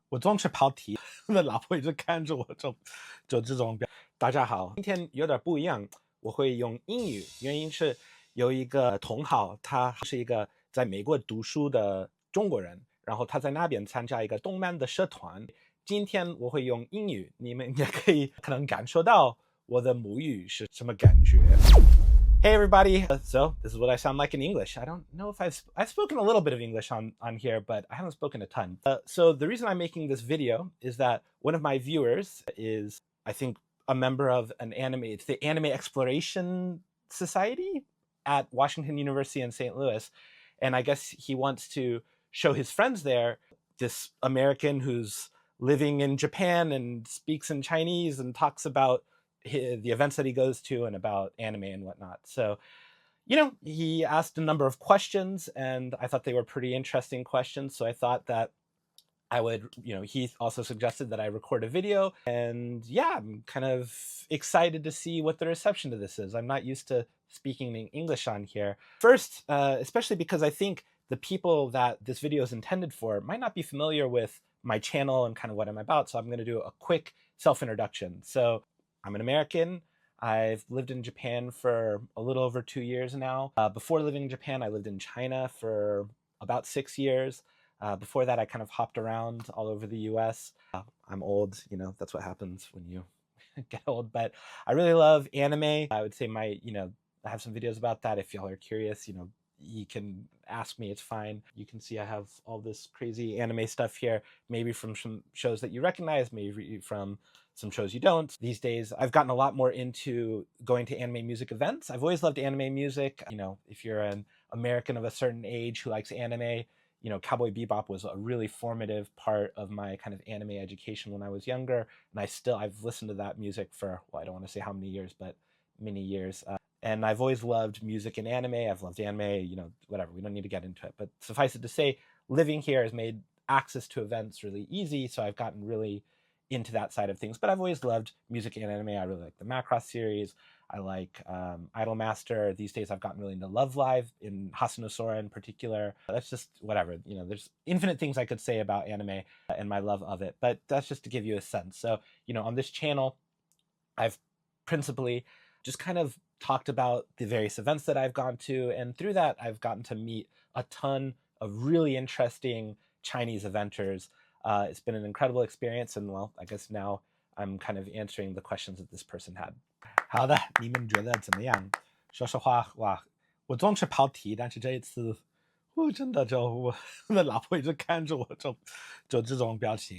我总是跑题，那老婆一直看着我，就这种表。大家好，今天有点不一样，我会用英语，原因是有一个同好，他是一个在美国读书的中国人，然后他在那边参加一个动漫的社团。今天我会用英语，你们也可能感受到我的母语是什么感觉。Hey everybody! So this is what I sound like in English. I don't know if I've spoken a little bit of English on here, but I haven't spoken a ton. So the reason I'm making this video is that one of my viewers is, I think, a member of an anime. It's the Anime Exploration Society at Washington University in St. Louis, and I guess he wants to show his friends there this American who's living in Japan and speaks in Chinese and talks about the events that he goes to and about anime and whatnot. So, he asked a number of questions, and I thought they were pretty interesting questions. So I thought that I would, he also suggested that I record a video. And yeah, I'm kind of excited to see what the reception to this is. I'm not used to speaking in English on here. First, especially because I think the people that this video is intended for might not be familiar with my channel and kind of what I'm about. So I'm going to do a quick self-introduction. So I'm an American. I've lived in Japan for a little over 2 years now. Before living in Japan, I lived in China for about 6 years. Before that, I kind of hopped around all over the US. I'm old, that's what happens when you get old. But I really love anime. I would say I have some videos about that. If y'all are curious, you can ask me, it's fine. You can see I have all this crazy anime stuff here, maybe from some shows that you recognize, maybe from some shows you don't. These days, I've gotten a lot more into going to anime music events. I've always loved anime music. If you're an American of a certain age who likes anime, Cowboy Bebop was a really formative part of my kind of anime education when I was younger. And I've listened to that music for, well, I don't want to say how many years, but many years. And I've always loved music and anime. I've loved anime, whatever. We don't need to get into it. But suffice it to say, living here has made access to events really easy. So I've gotten really into that side of things. But I've always loved music and anime. I really like the Macross series. I like Idolmaster. These days I've gotten really into Love Live, in Hasano Sora in particular. That's just whatever. There's infinite things I could say about anime and my love of it. But that's just to give you a sense. So, on this channel, I've principally just kind of talked about the various events that I've gone to. And through that, I've gotten to meet a ton of really interesting Chinese eventers. It's been an incredible experience. And well, I guess now I'm kind of answering the questions that this person had. 好的，你们觉得怎么样？说实话，哇，我总是跑题，但是这一次，我真的我的老婆一直看着我，就这种表情。